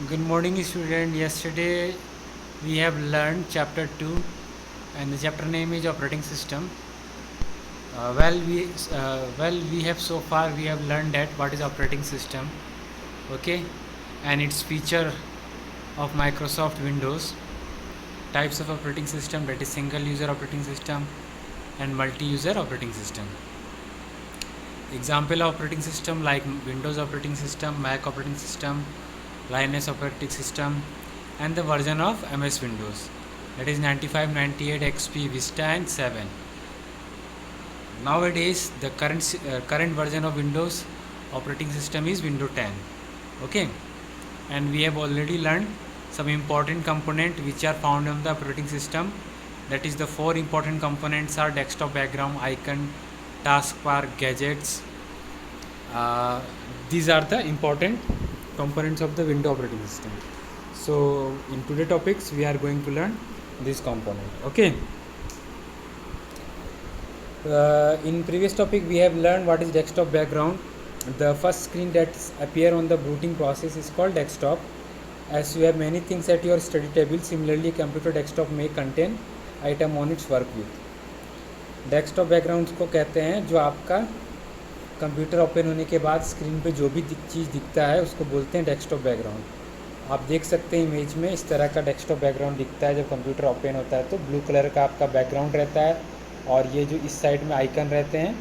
Good morning, student. Yesterday we have learned chapter 2, and the chapter name is operating system. We have so far we have learned that what is operating system, okay, and its feature of Microsoft Windows, types of operating system, that is single user operating system and multi-user operating system. Example of operating system like Windows operating system, Mac operating system, Linux operating system, and the version of MS Windows, that is 95, 98, XP, Vista and 7. Nowadays the current version of Windows operating system is Windows 10. Okay, and we have already learned some important components which are found on the operating system. That is, the four important components are desktop background, icon, taskbar, gadgets. These are the important components of the Windows operating system. So in today's topics we are going to learn this component. Okay, in previous topic we have learned what is desktop background. The first screen that appear on the booting process is called desktop. As you have many things at your study table, similarly computer desktop may contain item on its work with. Desktop background को कहते हैं जो आपका computer open होने के बाद screen पे जो भी चीज़ दिखता है उसको बोलते हैं डेस्कटॉप बैकग्राउंड। आप देख सकते हैं इमेज में इस तरह का डेस्कटॉप बैकग्राउंड दिखता है। जब कंप्यूटर ओपन होता है तो ब्लू कलर का आपका बैकग्राउंड रहता है और ये जो इस साइड में आइकन रहते हैं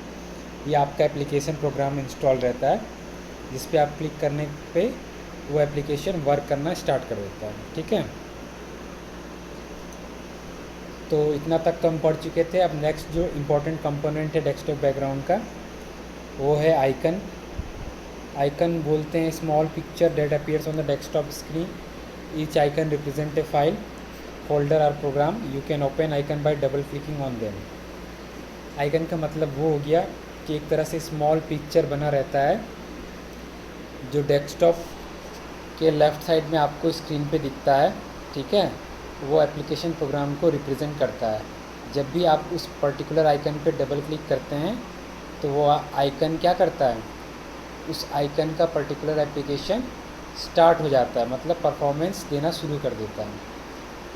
ये आपका एप्लीकेशन प्रोग्राम इंस्टॉल रहता है, जिस पे आप क्लिक करने पे वो एप्लीकेशन वर्क करना स्टार्ट कर देता है। ठीक है, तो इतना तक हम पढ़ चुके थे। अब नेक्स्ट जो इम्पोर्टेंट कंपोनेंट है डेस्कटॉप बैकग्राउंड का वो है आइकन। आइकन बोलते हैं small picture that appears on the desktop screen. Each icon represent a file, folder और program. You can open icon by double clicking on them. Icon का मतलब वो हो गया कि एक तरह से स्मॉल पिक्चर बना रहता है जो डेस्कटॉप के लेफ़्ट साइड में आपको स्क्रीन पे दिखता है। ठीक है, वो एप्लीकेशन प्रोग्राम को रिप्रेजेंट करता है। जब भी आप उस पर्टिकुलर आइकन पे डबल क्लिक करते हैं तो वो आइकन क्या करता है, उस आइकन का पर्टिकुलर एप्लीकेशन स्टार्ट हो जाता है, मतलब परफॉर्मेंस देना शुरू कर देता है।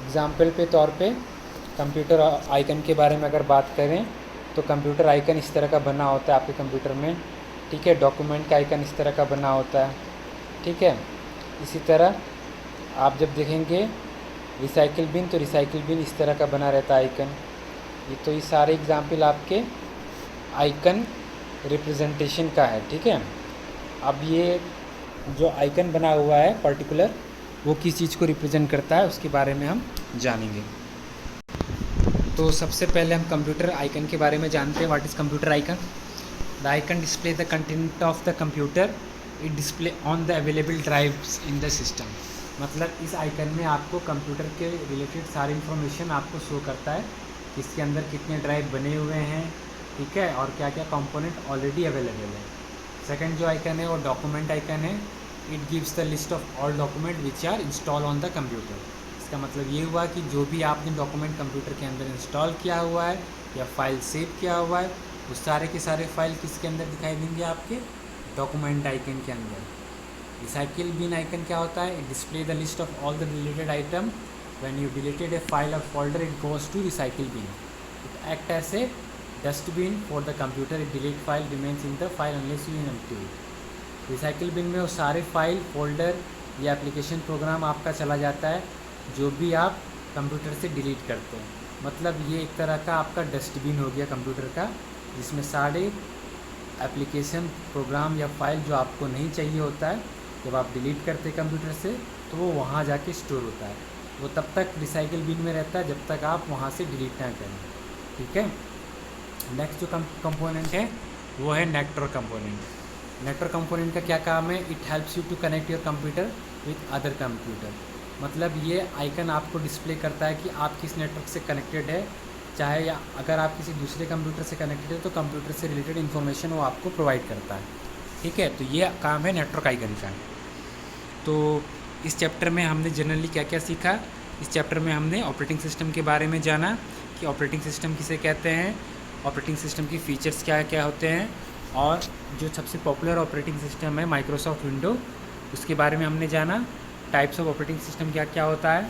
एग्ज़ाम्पल पे तौर पे कंप्यूटर आइकन के बारे में अगर बात करें तो कंप्यूटर आइकन इस तरह का बना होता है आपके कंप्यूटर में। ठीक है, डॉक्यूमेंट का आइकन इस तरह का बना होता है। ठीक है, इसी तरह आप जब देखेंगे रिसाइकिल बिन तो रिसाइकिल बिन इस तरह का बना रहता है आइकन। ये सारे एग्जाम्पल आपके आइकन रिप्रेजेंटेशन का है। ठीक है, अब ये जो आइकन बना हुआ है पर्टिकुलर वो किस चीज़ को रिप्रेजेंट करता है उसके बारे में हम जानेंगे। तो सबसे पहले हम कंप्यूटर आइकन के बारे में जानते हैं। What is computer icon? The icon display the content of the computer, it display on the available drives in the system. मतलब इस आइकन में आपको कंप्यूटर के रिलेटेड सारी इन्फॉर्मेशन आपको शो करता है, इसके अंदर कितने ड्राइव बने हुए हैं, ठीक है, और क्या क्या कंपोनेंट ऑलरेडी अवेलेबल है। सेकंड जो आइकन है वो डॉक्यूमेंट आइकन है। It gives the list of all document which are install on the computer. इसका मतलब ये हुआ कि जो भी आपने डॉक्यूमेंट कंप्यूटर के अंदर इंस्टॉल किया हुआ है या फाइल सेव किया हुआ है वो सारे के सारे फाइल किसके अंदर दिखाई देंगे, आपके डॉक्यूमेंट आइकन के अंदर। रिसाइकिल बिन आइकन क्या होता है? It display the list of all the deleted item. When you deleted a file और folder it goes to recycle bin. It act as a dustbin for the computer. It delete file remains in the file unless you empty it. Recycle bin में वो सारे file, folder या application program आपका चला जाता है जो भी आप कंप्यूटर से डिलीट करते हैं। मतलब ये एक तरह का आपका डस्टबिन हो गया कंप्यूटर का, जिसमें सारे एप्लीकेशन, प्रोग्राम या फाइल जो आपको नहीं चाहिए होता है जब आप डिलीट करते हैं कंप्यूटर से तो वो वहाँ जाके स्टोर होता है। वो तब तक रिसाइकिल बिन में रहता है जब तक आप वहाँ से डिलीट ना करें। ठीक है, नेक्स्ट जो कंपोनेंट है वो है नेटवर्क कंपोनेंट। नेटवर्क कंपोनेंट का क्या काम है? It helps you to connect your computer with other computer. मतलब ये आइकन आपको डिस्प्ले करता है कि आप किस नेटवर्क से कनेक्टेड है, चाहे या अगर आप किसी दूसरे कंप्यूटर से कनेक्टेड है तो कंप्यूटर से रिलेटेड इन्फॉर्मेशन वो आपको प्रोवाइड करता है। ठीक है, तो ये काम है नेटवर्क आइकन का। तो इस चैप्टर में हमने जनरली क्या क्या सीखा? इस चैप्टर में हमने ऑपरेटिंग सिस्टम के बारे में जाना कि ऑपरेटिंग सिस्टम किसे कहते हैं, ऑपरेटिंग सिस्टम की फ़ीचर्स क्या क्या होते हैं, और जो सबसे पॉपुलर ऑपरेटिंग सिस्टम है माइक्रोसॉफ्ट विंडो उसके बारे में हमने जाना। टाइप्स ऑफ ऑपरेटिंग सिस्टम क्या क्या होता है,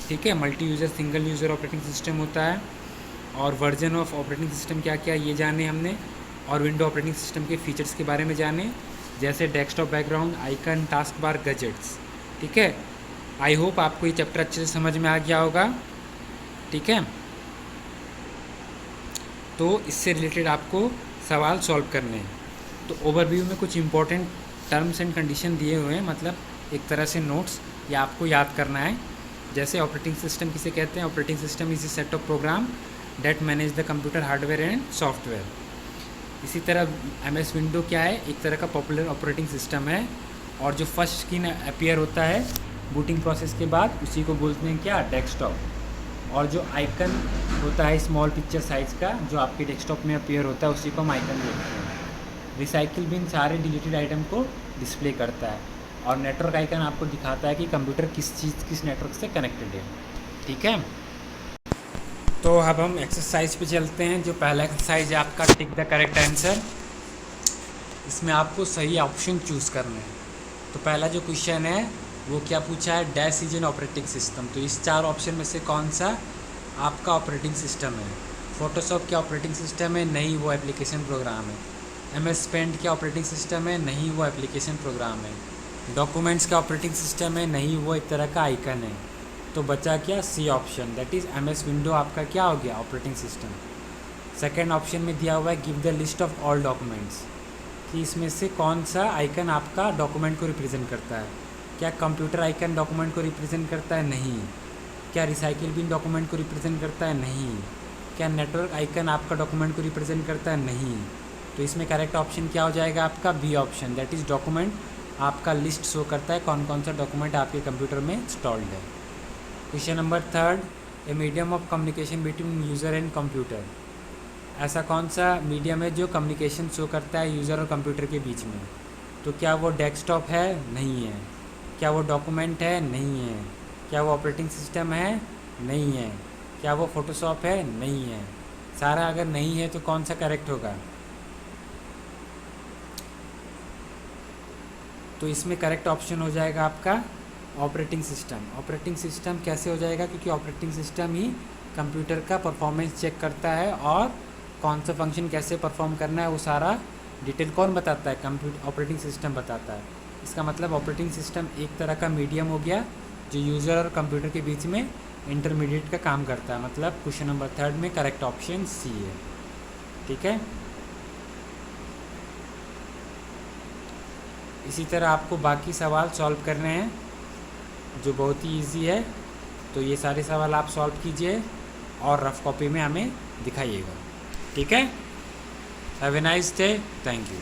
ठीक है, multi user single user operating system होता है, और वर्जन ऑफ ऑपरेटिंग सिस्टम क्या क्या ये जाने हमने, और विंडो ऑपरेटिंग सिस्टम के फीचर्स के बारे में जाने, जैसे desktop background, icon, task bar, gadgets, ठीक है। आई होप आपको ये चैप्टर अच्छे से समझ में आ गया होगा, ठीक है। तो इससे रिलेटेड आपको सवाल सॉल्व करने हैं। तो ओवरव्यू में कुछ इंपॉर्टेंट टर्म्स एंड कंडीशन दिए हुए हैं, मतलब एक तरह से नोट्स, ये आपको याद करना है। जैसे ऑपरेटिंग सिस्टम किसे कहते हैं, operating system is a set of program that manage the computer hardware and software. इसी तरह MS विंडो क्या है, एक तरह का पॉपुलर ऑपरेटिंग सिस्टम है, और जो फर्स्ट स्क्रीन अपीयर होता है बूटिंग प्रोसेस के बाद उसी को बोलते हैं क्या, डेस्कटॉप। और जो आइकन होता है स्मॉल पिक्चर साइज़ का जो आपके डेस्कटॉप में अपीयर होता है उसी को हम आइकन बोलते हैं। रिसाइकिल बिन सारे डिलीटेड आइटम को डिस्प्ले करता है, और नेटवर्क आइकन आपको दिखाता है कि कंप्यूटर किस नेटवर्क से कनेक्टेड है, ठीक है। तो अब हम एक्सरसाइज पे चलते हैं। जो पहला एक्सरसाइज है आपका टिक द करेक्ट आंसर, इसमें आपको सही ऑप्शन चूज़ करना है। तो पहला जो क्वेश्चन है वो क्या पूछा है, dash is an operating system. तो इस 4 ऑप्शन में से कौन सा आपका ऑपरेटिंग सिस्टम है। फोटोशॉप क्या ऑपरेटिंग सिस्टम है, नहीं, वो एप्लीकेशन प्रोग्राम है। MS पेंट क्या ऑपरेटिंग सिस्टम है, नहीं, वो एप्लीकेशन प्रोग्राम है। डॉक्यूमेंट्स का ऑपरेटिंग सिस्टम है, नहीं, वो एक तरह का आइकन है। तो बचा क्या, C option, that is MS window आपका क्या हो गया, ऑपरेटिंग सिस्टम। सेकेंड ऑप्शन में दिया हुआ है give the list of all documents, कि इसमें से कौन सा आइकन आपका डॉक्यूमेंट को रिप्रेजेंट करता है। क्या कंप्यूटर आइकन डॉक्यूमेंट को रिप्रेजेंट करता है, नहीं। क्या रिसाइकिल बिन डॉक्यूमेंट को रिप्रेजेंट करता है, नहीं। क्या नेटवर्क आइकन आपका डॉक्यूमेंट को रिप्रेजेंट करता है, नहीं। तो इसमें करेक्ट ऑप्शन क्या हो जाएगा आपका, B option, that is document आपका लिस्ट शो करता है कौन कौन सा डॉक्यूमेंट आपके कंप्यूटर में इंस्टॉल्ड है। Question number 3, a medium of communication between user and computer. ऐसा कौन सा मीडियम है जो कम्युनिकेशन शो करता है यूज़र और कंप्यूटर के बीच में। तो क्या वो डेस्कटॉप है, नहीं है। क्या वो डॉक्यूमेंट है, नहीं है। क्या वो ऑपरेटिंग सिस्टम है, नहीं है। क्या वो फोटोशॉप है, नहीं है। सारा अगर नहीं है तो कौन सा करेक्ट होगा। तो इसमें करेक्ट ऑप्शन हो जाएगा आपका ऑपरेटिंग सिस्टम। ऑपरेटिंग सिस्टम कैसे हो जाएगा, क्योंकि ऑपरेटिंग सिस्टम ही कंप्यूटर का परफॉर्मेंस चेक करता है, और कौन सा फंक्शन कैसे परफॉर्म करना है वो सारा डिटेल कौन बताता है, कंप्यूटर ऑपरेटिंग सिस्टम बताता है। इसका मतलब ऑपरेटिंग सिस्टम एक तरह का मीडियम हो गया जो यूज़र और कंप्यूटर के बीच में इंटरमीडिएट का काम करता है। मतलब क्वेश्चन नंबर 3 में करेक्ट ऑप्शन सी है, ठीक है। इसी तरह आपको बाकी सवाल सॉल्व करने हैं जो बहुत ही इजी है। तो ये सारे सवाल आप सॉल्व कीजिए और रफ कॉपी में हमें दिखाइएगा, ठीक है। Have a nice day, thank you.